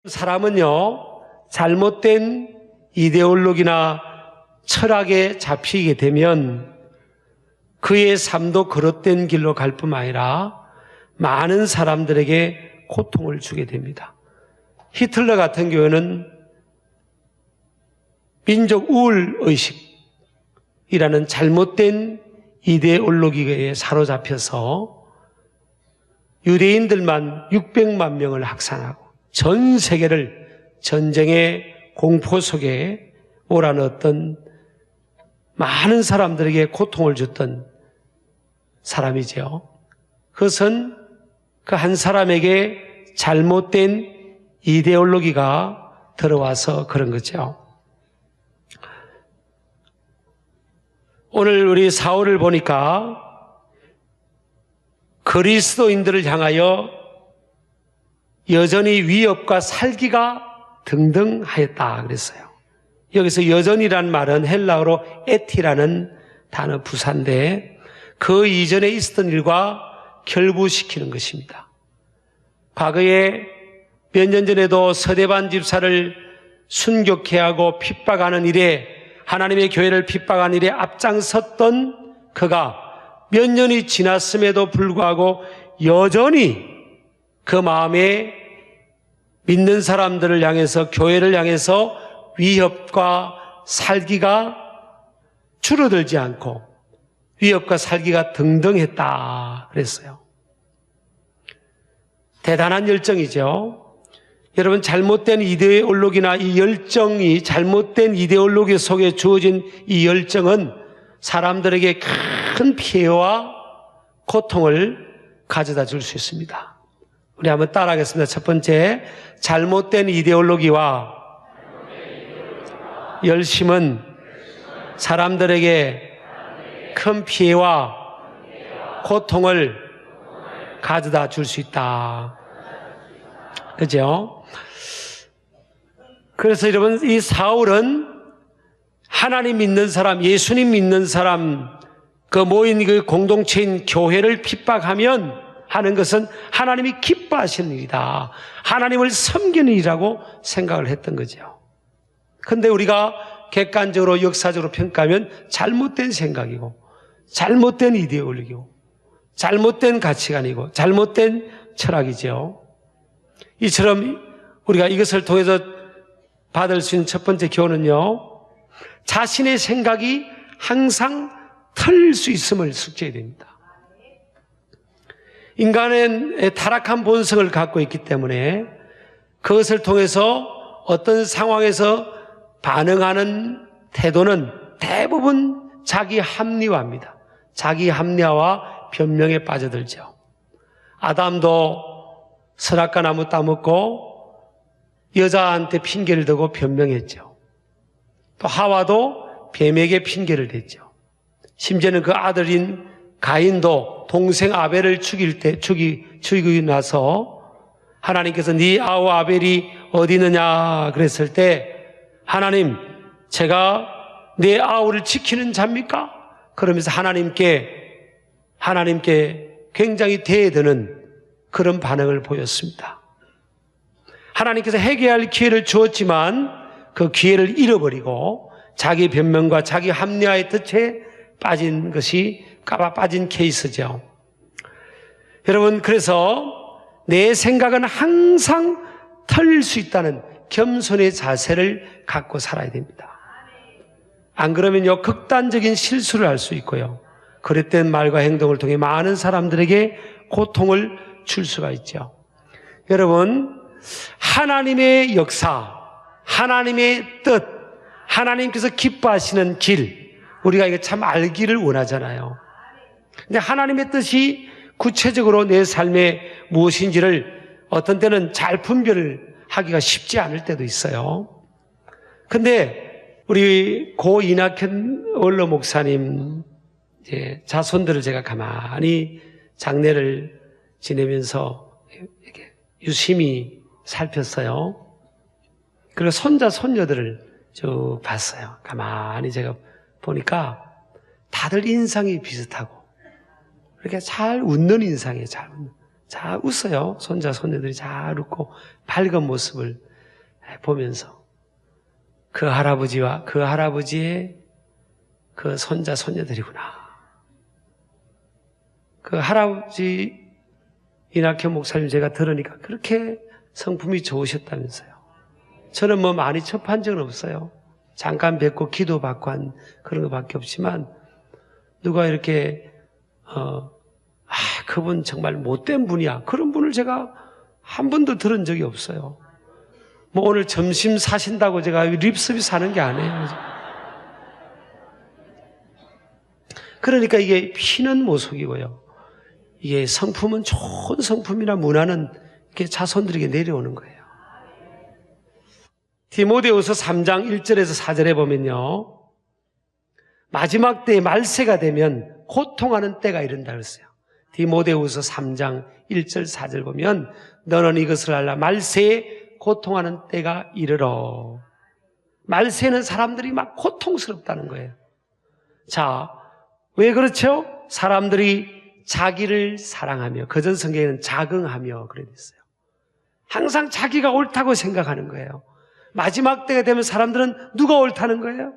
사람은요, 잘못된 이데올로기나 철학에 잡히게 되면 그의 삶도 그릇된 길로 갈 뿐만 아니라 많은 사람들에게 고통을 주게 됩니다. 히틀러 같은 경우는 민족 우월 의식이라는 잘못된 이데올로기에 사로잡혀서 유대인들만 600만 명을 학살하고 전 세계를 전쟁의 공포 속에 몰아넣었던 많은 사람들에게 고통을 줬던 사람이죠. 그것은 그 한 사람에게 잘못된 이데올로기가 들어와서 그런 거죠. 오늘 우리 사울을 보니까 그리스도인들을 향하여 여전히 위협과 살기가 등등하였다 그랬어요. 여기서 여전이란 말은 헬라어로 에티라는 단어 부사인데 그 이전에 있었던 일과 결부시키는 것입니다. 과거에 몇 년 전에도 서대반 집사를 순교케 하고 핍박하는 일에 하나님의 교회를 핍박하는 일에 앞장섰던 그가 몇 년이 지났음에도 불구하고 여전히 그 마음에 믿는 사람들을 향해서 교회를 향해서 위협과 살기가 줄어들지 않고 위협과 살기가 등등했다 그랬어요. 대단한 열정이죠. 여러분, 잘못된 이데올로기나 이 열정이 잘못된 이데올로기 속에 주어진 이 열정은 사람들에게 큰 피해와 고통을 가져다 줄 수 있습니다. 우리 한번 따라하겠습니다. 첫 번째, 잘못된 이데올로기와 열심은 사람들에게 큰 피해와 고통을 가져다 줄 수 있다. 그죠? 그래서 여러분, 이 사울은 하나님 믿는 사람, 예수님 믿는 사람, 그 모인 그 공동체인 교회를 핍박하면 하는 것은 하나님이 기뻐하시는 일이다. 하나님을 섬기는 일이라고 생각을 했던 거죠. 근데 우리가 객관적으로 역사적으로 평가하면 잘못된 생각이고 잘못된 이데올로기고 잘못된 가치관이고 잘못된 철학이죠. 이처럼 우리가 이것을 통해서 받을 수 있는 첫 번째 교훈은요, 자신의 생각이 항상 틀릴 수 있음을 숙지해야 됩니다. 인간은 타락한 본성을 갖고 있기 때문에 그것을 통해서 어떤 상황에서 반응하는 태도는 대부분 자기 합리화입니다. 자기 합리화와 변명에 빠져들죠. 아담도 선악과 나무 따먹고 여자한테 핑계를 대고 변명했죠. 또 하와도 뱀에게 핑계를 댔죠. 심지어는 그 아들인 가인도 동생 아벨을 죽이고 나서 하나님께서 네 아우 아벨이 어디 있느냐 그랬을 때 하나님, 제가 내 아우를 지키는 자입니까? 그러면서 하나님께 굉장히 대드는 그런 반응을 보였습니다. 하나님께서 해결할 기회를 주었지만 그 기회를 잃어버리고 자기 변명과 자기 합리화의 덫에 빠진 것이 빠진 케이스죠. 여러분, 그래서 내 생각은 항상 틀릴 수 있다는 겸손의 자세를 갖고 살아야 됩니다. 안 그러면요, 극단적인 실수를 할 수 있고요, 그릇된 말과 행동을 통해 많은 사람들에게 고통을 줄 수가 있죠. 여러분, 하나님의 역사, 하나님의 뜻, 하나님께서 기뻐하시는 길, 우리가 이거 참 알기를 원하잖아요. 근데 하나님의 뜻이 구체적으로 내 삶에 무엇인지를 어떤 때는 잘 분별을 하기가 쉽지 않을 때도 있어요. 근데 우리 고 이낙현 원로 목사님 자손들을 제가 가만히 장례를 지내면서 이렇게 유심히 살폈어요. 그리고 손자, 손녀들을 쭉 봤어요. 가만히 제가 보니까 다들 인상이 비슷하고 이렇게 잘 웃는 인상이에요. 잘 웃어요. 손자, 손녀들이 잘 웃고 밝은 모습을 보면서 그 할아버지와 그 할아버지의 그 손자, 손녀들이구나. 그 할아버지 이낙현 목사님 제가 들으니까 그렇게 성품이 좋으셨다면서요. 저는 뭐 많이 접한 적은 없어요. 잠깐 뵙고 기도받고 한 그런 것밖에 없지만 누가 이렇게 그분 정말 못된 분이야. 그런 분을 제가 한 번도 들은 적이 없어요. 뭐 오늘 점심 사신다고 제가 립서비스 하는 게 아니에요. 그러니까 이게 피는 모속이고요. 이게 성품은 좋은 성품이나 문화는 이렇게 자손들에게 내려오는 거예요. 디모데후서 3장 1절에서 4절에 보면요. 마지막 때에 말세가 되면 고통하는 때가 이른다 그랬어요. 디모데후서 3장 1절 4절 보면 너는 이것을 알라. 말세에 고통하는 때가 이르러. 말세는 사람들이 막 고통스럽다는 거예요. 자, 왜 그렇죠? 사람들이 자기를 사랑하며, 그전 성경에는 자긍하며 그래 있어요. 항상 자기가 옳다고 생각하는 거예요. 마지막 때가 되면 사람들은 누가 옳다는 거예요?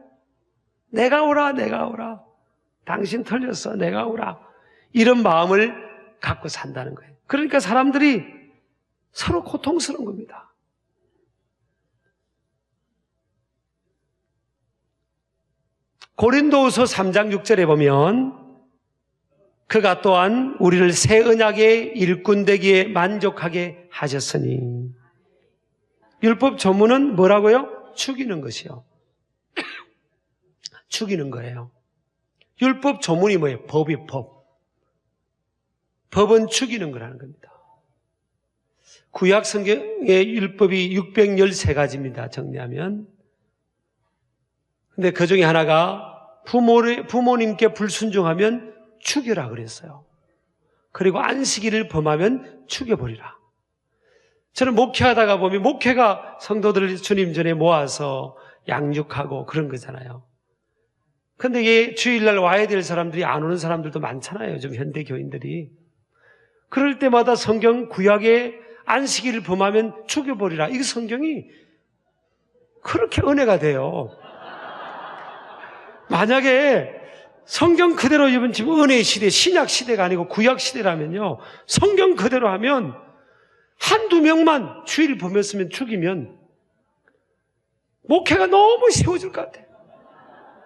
내가 옳아, 내가 옳아. 당신 틀렸어, 내가 옳아. 이런 마음을 갖고 산다는 거예요. 그러니까 사람들이 서로 고통스러운 겁니다. 고린도후서 3장 6절에 보면 그가 또한 우리를 새 언약의 일꾼 되기에 만족하게 하셨으니. 율법 조문은 뭐라고요? 죽이는 것이요. 죽이는 거예요. 율법 조문이 뭐예요? 법이 법. 법은 죽이는 거라는 겁니다. 구약 성경의 율법이 613가지입니다. 정리하면. 근데 그 중에 하나가 부모님께 불순종하면 죽여라 그랬어요. 그리고 안식일을 범하면 죽여버리라. 저는 목회하다가 보면 목회가 성도들을 주님 전에 모아서 양육하고 그런 거잖아요. 근데 이게 주일날 와야 될 사람들이 안 오는 사람들도 많잖아요. 요즘 현대 교인들이. 그럴 때마다 성경 구약에 안식일을 범하면 죽여버리라. 이 성경이 그렇게 은혜가 돼요. 만약에 성경 그대로 이번 지금 은혜의 시대, 신약 시대가 아니고 구약 시대라면요. 성경 그대로 하면 한두 명만 주일 범했으면 죽이면 목회가 너무 쉬워질 것 같아요.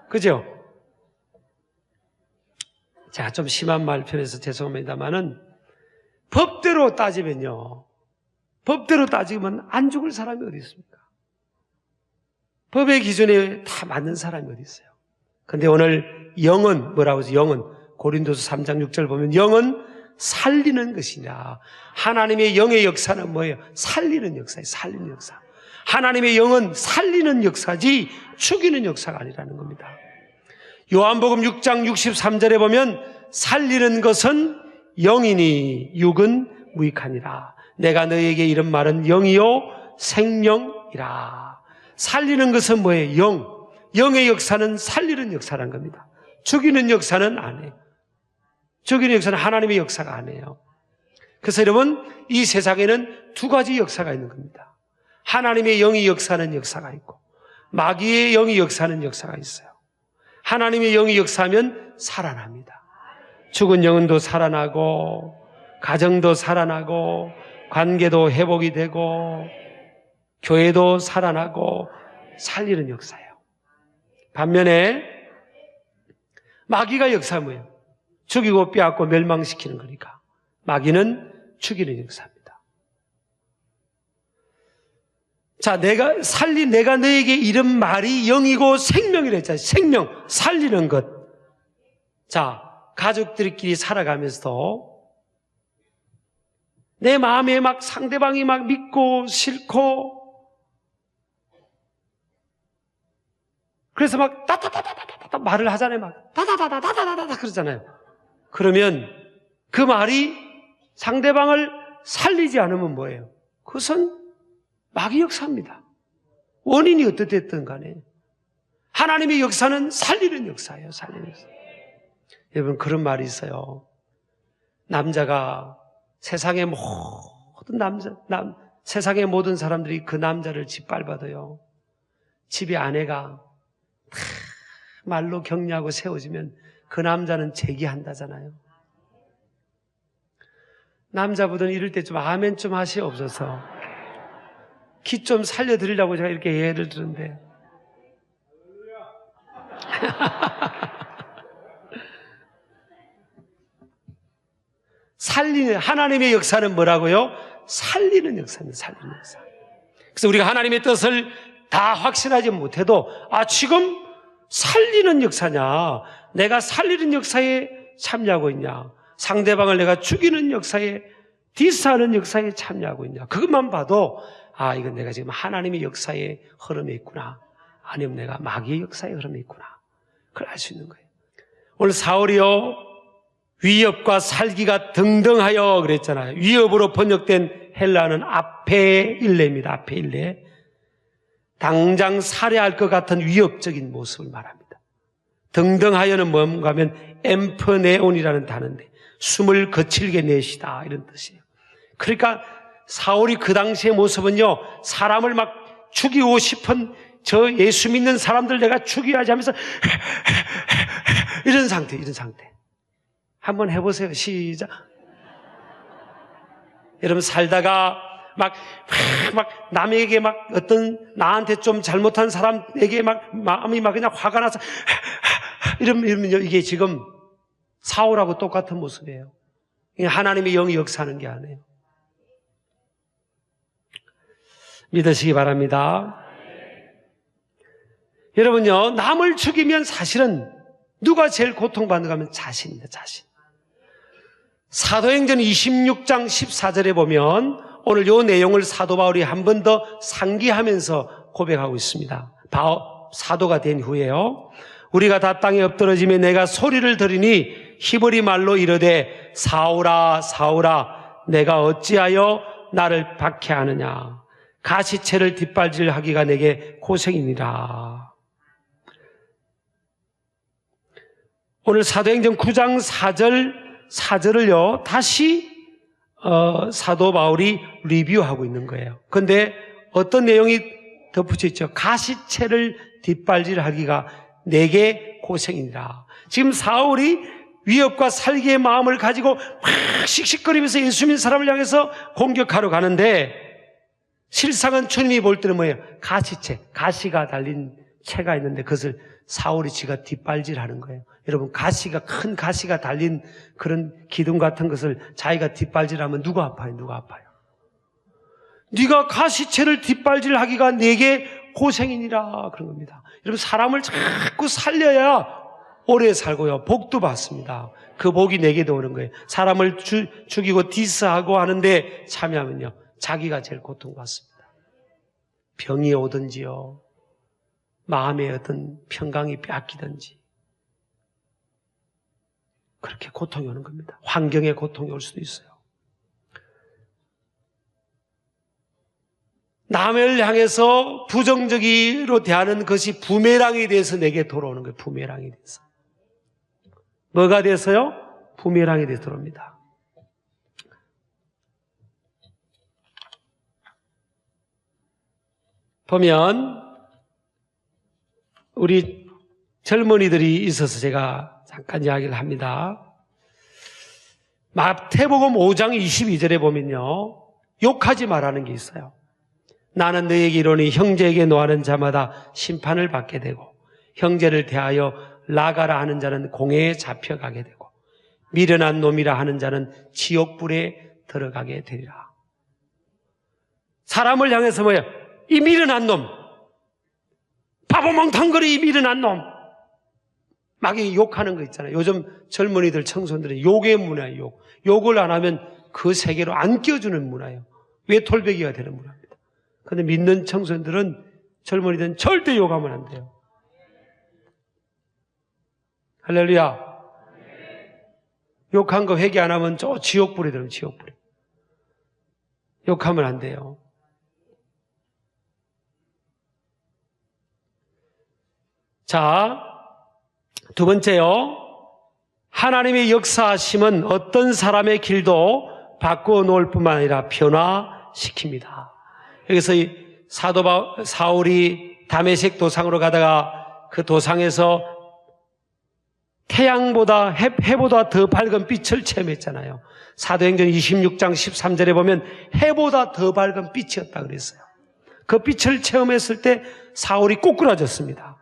그죠? 제가 좀 심한 말 편해서 죄송합니다만은 법대로 따지면요. 법대로 따지면 안 죽을 사람이 어디 있습니까? 법의 기준에 다 맞는 사람이 어디 있어요? 근데 오늘 영은 뭐라고 하죠? 영은 고린도서 3장 6절 보면 영은 살리는 것이냐. 하나님의 영의 역사는 뭐예요? 살리는 역사예요. 살리는 역사. 하나님의 영은 살리는 역사지 죽이는 역사가 아니라는 겁니다. 요한복음 6장 63절에 보면 살리는 것은 영이니 육은 무익하니라. 내가 너에게 이런 말은 영이요 생명이라. 살리는 것은 뭐예요? 영. 영의 역사는 살리는 역사라는 겁니다. 죽이는 역사는 아니에요. 죽이는 역사는 하나님의 역사가 아니에요. 그래서 여러분, 이 세상에는 두 가지 역사가 있는 겁니다. 하나님의 영이 역사하는 역사가 있고 마귀의 영이 역사하는 역사가 있어요. 하나님의 영이 역사하면 살아납니다. 죽은 영혼도 살아나고 가정도 살아나고 관계도 회복이 되고 교회도 살아나고 살리는 역사예요. 반면에 마귀가 역사는 뭐예요? 죽이고 빼앗고 멸망시키는 거니까 마귀는 죽이는 역사입니다. 자, 내가 너에게 이런 말이 영이고 생명이라 했잖아요. 생명, 살리는 것. 자, 가족들끼리 살아가면서도 내 마음에 막 상대방이 막 믿고 싫고 그래서 막 따다다다다다 말을 하잖아요. 막 다다다다다다다 그러잖아요. 그러면 그 말이 상대방을 살리지 않으면 뭐예요? 그것은 마귀 역사입니다. 원인이 어떻든 간에 하나님의 역사는 살리는 역사예요. 살리는 역사. 여러분 그런 말이 있어요. 남자가 세상의 모든 세상의 모든 사람들이 그 남자를 짓밟아도요, 집에 아내가 말로 격려하고 세워주면 그 남자는 재기한다잖아요. 남자분들은 이럴 때 좀 아멘 좀 하시옵소서. 기 좀 살려드리려고 제가 이렇게 예를 드는데. 살리는, 하나님의 역사는 뭐라고요? 살리는 역사입니다. 살리는 역사. 그래서 우리가 하나님의 뜻을 다 확신하지 못해도, 지금 살리는 역사냐, 내가 살리는 역사에 참여하고 있냐, 상대방을 내가 죽이는 역사에, 디스하는 역사에 참여하고 있냐, 그것만 봐도 이건 내가 지금 하나님의 역사의 흐름에 있구나, 아니면 내가 마귀의 역사의 흐름에 있구나, 그걸 알 수 있는 거예요. 오늘 사울이요, 위협과 살기가 등등하여 그랬잖아요. 위협으로 번역된 헬라는 아페일레입니다. 아페일레. 당장 살해할 것 같은 위협적인 모습을 말합니다. 등등하여는 뭔가 하면 엠프네온이라는 단어인데 숨을 거칠게 내시다, 이런 뜻이에요. 그러니까 사울이 그 당시의 모습은요, 사람을 막 죽이고 싶은 저 예수 믿는 사람들 내가 죽여야지 하면서 이런 상태. 한번 해보세요. 시작. 여러분 살다가 막 남에게 막 어떤 나한테 좀 잘못한 사람에게 막 마음이 막 그냥 화가 나서 이러면요, 이게 지금 사울하고 똑같은 모습이에요. 하나님의 영이 역사하는 게 아니에요. 믿으시기 바랍니다. 여러분요, 남을 죽이면 사실은 누가 제일 고통받는가 하면 자신입니다. 자신. 사도행전 26장 14절에 보면 오늘 이 내용을 사도 바울이 한 번 더 상기하면서 고백하고 있습니다. 사도가 된 후에요. 우리가 다 땅에 엎드러지며 내가 소리를 들으니 히브리 말로 이르되 사울아 사울아 내가 어찌하여 나를 박해하느냐, 가시체를 뒷발질하기가 내게 고생이니라. 오늘 사도행전 9장 4절을요 다시 사도 바울이 리뷰하고 있는 거예요. 그런데 어떤 내용이 덧붙여 있죠? 가시체를 뒷발질하기가 내게 고생이니라. 지금 사울이 위협과 살기의 마음을 가지고 막 씩씩거리면서 예수 믿는 사람을 향해서 공격하러 가는데, 실상은 주님이 볼 때는 뭐예요? 가시체, 가시가 달린 채가 있는데 그것을 사울이 지가 뒷발질하는 거예요. 여러분, 큰 가시가 달린 그런 기둥 같은 것을 자기가 뒷발질하면 누가 아파요? 누가 아파요? 네가 가시체를 뒷발질하기가 내게 고생이니라, 그런 겁니다. 여러분, 사람을 자꾸 살려야 오래 살고요, 복도 받습니다. 그 복이 내게도 오는 거예요. 사람을 죽이고 디스하고 하는데 참여하면요, 자기가 제일 고통받습니다. 병이 오든지요, 마음의 어떤 평강이 뺏기든지, 그렇게 고통이 오는 겁니다. 환경에 고통이 올 수도 있어요. 남을 향해서 부정적으로 대하는 것이 부메랑이 돼서 내게 돌아오는 거예요. 부메랑이 돼서. 뭐가 돼서요? 부메랑이 돼서 돌아옵니다. 보면 우리 젊은이들이 있어서 제가 잠깐 이야기를 합니다. 마태복음 5장 22절에 보면요, 욕하지 말라는 게 있어요. 나는 너에게 이르노니 형제에게 노하는 자마다 심판을 받게 되고 형제를 대하여 나가라 하는 자는 공회에 잡혀가게 되고 미련한 놈이라 하는 자는 지옥불에 들어가게 되리라. 사람을 향해서 뭐예요? 이 미련한 놈, 바보 멍텅거리 이 미련한 놈, 막 욕하는 거 있잖아요. 요즘 젊은이들, 청소년들은 욕의 문화예요. 욕을 안 하면 그 세계로 안 끼워주는 문화예요. 외톨배기가 되는 문화입니다. 그런데 믿는 청소년들은, 젊은이들은 절대 욕하면 안 돼요. 할렐루야. 욕한 거 회개 안 하면 저 지옥불에 들어요. 지옥불에. 욕하면 안 돼요. 자, 두 번째요. 하나님의 역사하심은 어떤 사람의 길도 바꾸어 놓을 뿐만 아니라 변화시킵니다. 여기서 이 사울이 다메섹 도상으로 가다가 그 도상에서 태양보다 해보다 더 밝은 빛을 체험했잖아요. 사도행전 26장 13절에 보면 해보다 더 밝은 빛이었다 그랬어요. 그 빛을 체험했을 때 사울이 꼬꾸라졌습니다.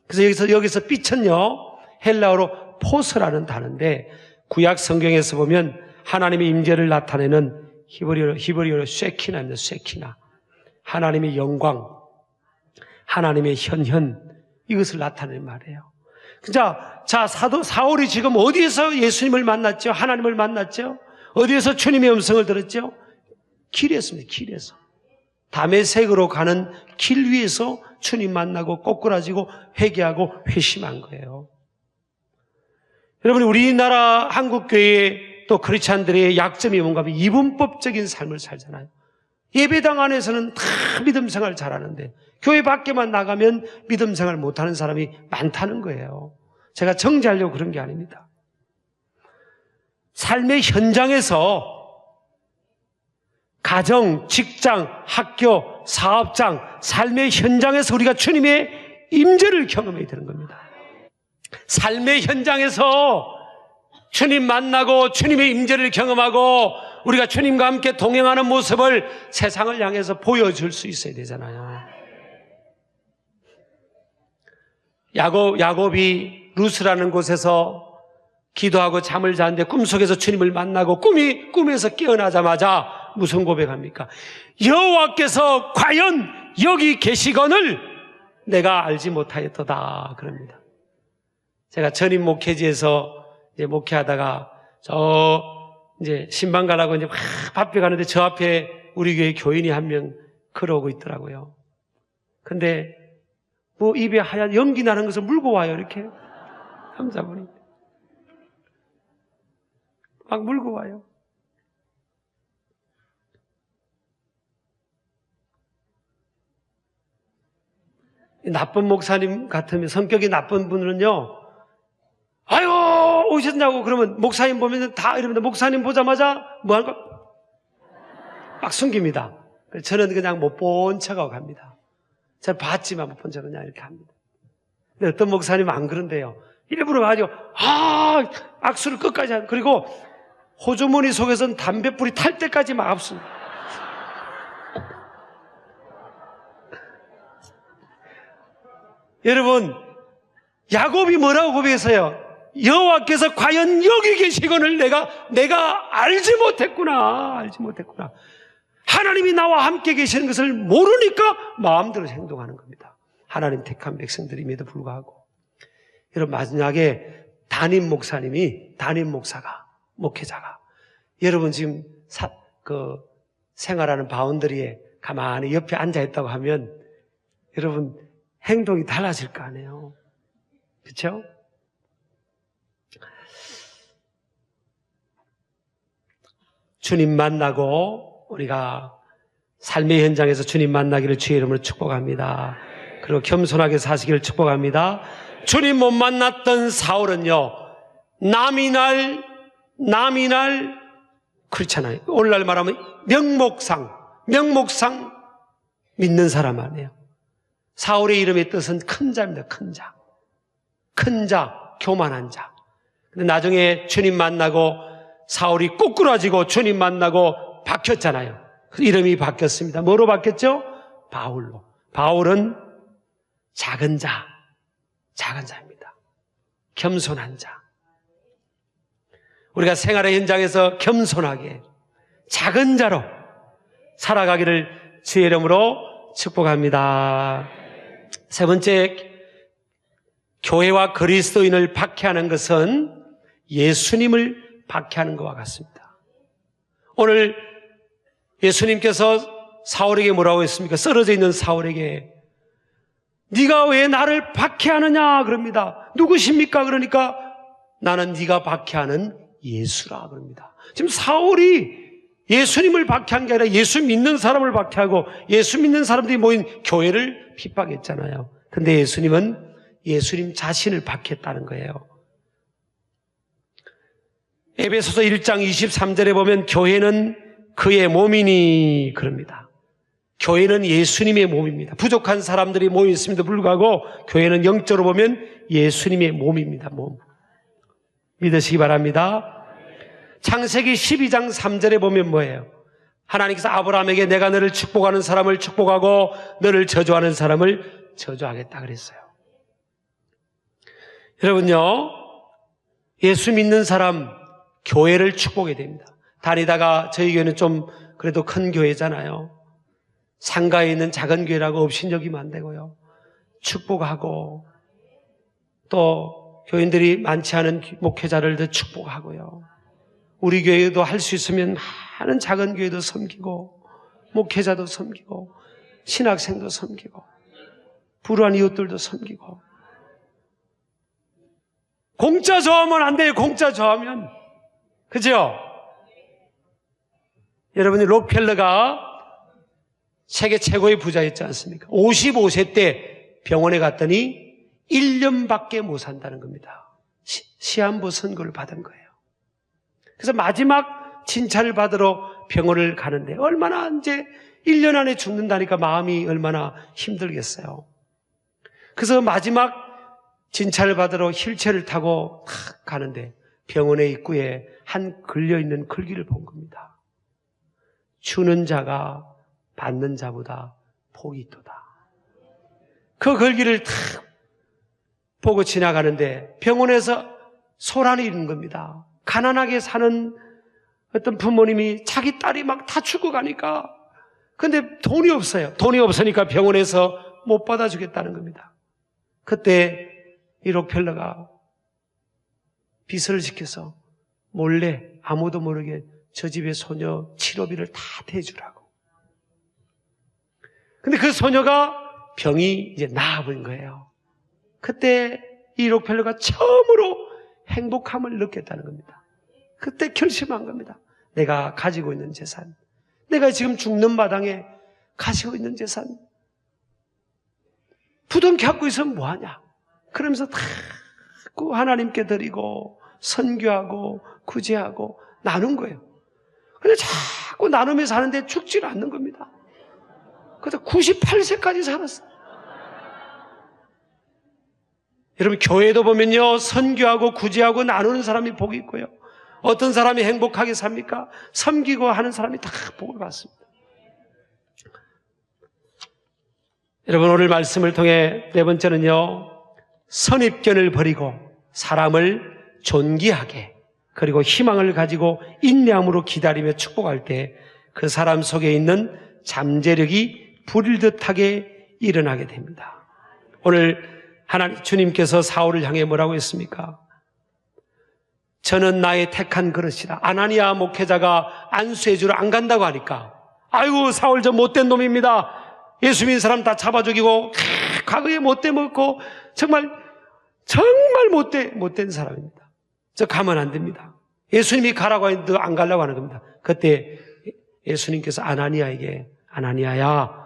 그래서 여기서 빛은요, 헬라어로 포스라는 단어인데 구약 성경에서 보면 하나님의 임재를 나타내는 히브리어로 쉐키나입니다. 쉐키나. 하나님의 영광, 하나님의 현현, 이것을 나타내는 말이에요. 자, 사울이 지금 어디에서 예수님을 만났죠? 하나님을 만났죠? 어디에서 주님의 음성을 들었죠? 길이었습니다. 길에서. 다메섹으로 가는 길 위에서 주님 만나고 꼬꾸라지고 회개하고 회심한 거예요. 여러분, 우리나라 한국교회 또 크리스찬들의 약점이 뭔가 하면 이분법적인 삶을 살잖아요. 예배당 안에서는 다 믿음 생활 잘하는데 교회 밖에만 나가면 믿음 생활 못하는 사람이 많다는 거예요. 제가 정죄하려고 그런 게 아닙니다. 삶의 현장에서 가정, 직장, 학교, 사업장, 삶의 현장에서 우리가 주님의 임재를 경험해야 되는 겁니다. 삶의 현장에서 주님 만나고 주님의 임재를 경험하고 우리가 주님과 함께 동행하는 모습을 세상을 향해서 보여줄 수 있어야 되잖아요. 야곱이 루스라는 곳에서 기도하고 잠을 자는데 꿈속에서 주님을 만나고 꿈에서 깨어나자마자 무슨 고백합니까? 여호와께서 과연 여기 계시거늘 내가 알지 못하였도다 그럽니다. 제가 전임 목회지에서 이제 목회하다가 이제 신방 가려고 이제 막 바쁘게 가는데 저 앞에 우리 교회 교인이 한 명 걸어오고 있더라고요. 근데 뭐 입에 하얀 연기 나는 것을 물고 와요. 이렇게 남자분이 막 물고 와요. 나쁜 목사님 같으면, 성격이 나쁜 분은요, 아유 오셨냐고 그러면 목사님 보면 다 이러는데 목사님 보자마자 뭐 할까? 막 숨깁니다. 저는 그냥 못 본 척하고 갑니다. 제가 봤지만 못 본 척은 그냥 이렇게 합니다. 근데 어떤 목사님은 안 그런데요. 일부러 가지고 악수를 끝까지 하고, 그리고 호주머니 속에서는 담뱃불이 탈 때까지 막 압수입니다. 여러분, 야곱이 뭐라고 고백했어요? 여호와께서 과연 여기 계시거늘 내가 알지 못했구나. 하나님이 나와 함께 계시는 것을 모르니까 마음대로 행동하는 겁니다. 하나님 택한 백성들임에도 불구하고. 여러분, 마지막에 담임 목사가, 목회자가, 여러분 지금 생활하는 바운더리에 가만히 옆에 앉아있다고 하면 여러분 행동이 달라질 거 아니에요. 그렇죠? 주님 만나고 우리가 삶의 현장에서 주님 만나기를 주의 이름으로 축복합니다. 그리고 겸손하게 사시기를 축복합니다. 주님 못 만났던 사울은요, 남이 날 그렇잖아요. 오늘날 말하면 명목상 믿는 사람 아니에요. 사울의 이름의 뜻은 큰 자입니다. 큰 자, 교만한 자. 근데 나중에 주님 만나고 사울이 꼬꾸라지고 주님 만나고 바뀌었잖아요. 이름이 바뀌었습니다. 뭐로 바뀌었죠? 바울로. 바울은 작은 자입니다. 겸손한 자. 우리가 생활의 현장에서 겸손하게 작은 자로 살아가기를 주의 이름으로 축복합니다. 세 번째, 교회와 그리스도인을 박해하는 것은 예수님을 박해하는 것과 같습니다. 오늘 예수님께서 사울에게 뭐라고 했습니까? 쓰러져 있는 사울에게 네가 왜 나를 박해하느냐 그럽니다. 누구십니까? 그러니까 나는 네가 박해하는 예수라 그럽니다. 지금 사울이 예수님을 박해한 게 아니라 예수 믿는 사람을 박해하고 예수 믿는 사람들이 모인 교회를 핍박했잖아요. 근데 예수님은 예수님 자신을 박했다는 거예요. 에베소서 1장 23절에 보면 교회는 그의 몸이니 그럽니다. 교회는 예수님의 몸입니다. 부족한 사람들이 모여 있음에도 불구하고 교회는 영적으로 보면 예수님의 몸입니다. 몸. 믿으시기 바랍니다. 창세기 12장 3절에 보면 뭐예요? 하나님께서 아브라함에게 내가 너를 축복하는 사람을 축복하고 너를 저주하는 사람을 저주하겠다 그랬어요. 여러분요, 예수 믿는 사람 교회를 축복해야 됩니다. 다니다가 저희 교회는 좀 그래도 큰 교회잖아요. 상가에 있는 작은 교회라고 업신여기면 안 되고요. 축복하고 또 교인들이 많지 않은 목회자를 더 축복하고요. 우리 교회도 할 수 있으면 많은 작은 교회도 섬기고 목회자도 섬기고 신학생도 섬기고 불우한 이웃들도 섬기고. 공짜 좋아하면 안 돼요. 공짜 좋아하면. 그죠? 여러분이 록펠러가 세계 최고의 부자였지 않습니까? 55세 때 병원에 갔더니 1년밖에 못 산다는 겁니다. 시한부 선고를 받은 거예요. 그래서 마지막 진찰을 받으러 병원을 가는데 얼마나 이제 1년 안에 죽는다니까 마음이 얼마나 힘들겠어요. 그래서 마지막 진찰을 받으러 휠체어를 타고 가는데 병원의 입구에 한 걸려있는 글귀를 본 겁니다. 주는 자가 받는 자보다 복이 있도다. 그 글귀를 탁 보고 지나가는데 병원에서 소란이 있는 겁니다. 가난하게 사는 어떤 부모님이 자기 딸이 막 다 죽어가니까 근데 돈이 없어요. 돈이 없으니까 병원에서 못 받아주겠다는 겁니다. 그때 이 록펠러가 빚을 지켜서 몰래 아무도 모르게 저 집의 소녀 치료비를 다 대주라고. 근데 그 소녀가 병이 이제 나아버린 거예요. 그때 이 록펠러가 처음으로 행복함을 느꼈다는 겁니다. 그때 결심한 겁니다. 내가 가지고 있는 재산, 내가 지금 죽는 마당에 가지고 있는 재산, 부둥켜 갖고 있으면 뭐하냐. 그러면서 자꾸 하나님께 드리고 선교하고 구제하고 나눈 거예요. 근데 자꾸 나누면서 사는데 죽지를 않는 겁니다. 그래서 98세까지 살았어요. 여러분 교회도 보면요, 선교하고 구제하고 나누는 사람이 복이 있고요. 어떤 사람이 행복하게 삽니까? 섬기고 하는 사람이 다 복을 받습니다. 여러분 오늘 말씀을 통해 네 번째는요, 선입견을 버리고 사람을 존귀하게 그리고 희망을 가지고 인내함으로 기다리며 축복할 때 그 사람 속에 있는 잠재력이 불듯하게 일어나게 됩니다. 오늘 하나님 주님께서 사울을 향해 뭐라고 했습니까? 저는 나의 택한 그릇이다. 아나니아 목회자가 안수해주러 안 간다고 하니까 아이고 사울 저 못된 놈입니다. 예수 믿는 사람 다 잡아 죽이고 과거에 못돼 먹고 정말 못된 사람입니다. 저 가면 안 됩니다. 예수님이 가라고 했는데 안 가려고 하는 겁니다. 그때 예수님께서 아나니아에게 아나니아야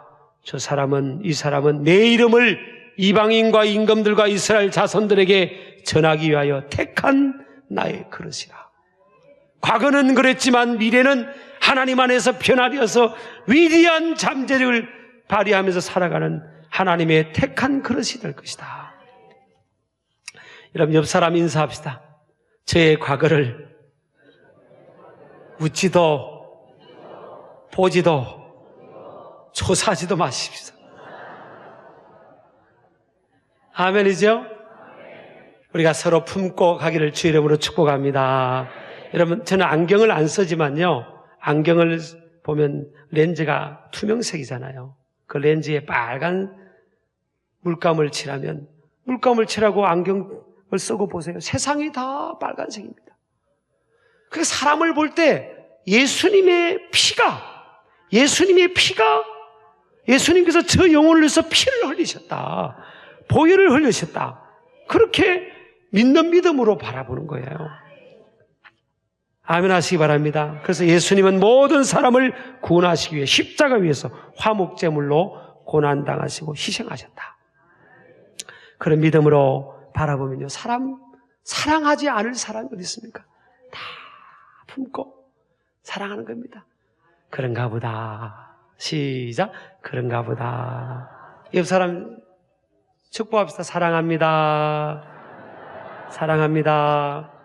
이 사람은 내 이름을 이방인과 임금들과 이스라엘 자손들에게 전하기 위하여 택한 나의 그릇이라. 과거는 그랬지만 미래는 하나님 안에서 변화되어서 위대한 잠재력을 발휘하면서 살아가는 하나님의 택한 그릇이 될 것이다. 여러분 옆 사람 인사합시다. 저의 과거를 묻지도 보지도 조사하지도 마십시오. 아멘이죠? 우리가 서로 품고 가기를 주의 이름으로 축복합니다. 여러분 저는 안경을 안 쓰지만요, 안경을 보면 렌즈가 투명색이잖아요. 그 렌즈에 빨간 물감을 칠하면 물감을 칠하고 안경을 쓰고 보세요. 세상이 다 빨간색입니다. 그래서 사람을 볼 때 예수님께서 저 영혼을 위해서 피를 흘리셨다. 보혈을 흘리셨다. 그렇게 믿는 믿음으로 바라보는 거예요. 아멘 하시기 바랍니다. 그래서 예수님은 모든 사람을 구원하시기 위해 십자가 위에서 화목제물로 고난당하시고 희생하셨다. 그런 믿음으로 바라보면요, 사랑하지 않을 사람이 어디 있습니까? 다 품고 사랑하는 겁니다. 그런가 보다 시작. 그런가 보다. 옆 사람 축복합시다. 사랑합니다. 사랑합니다.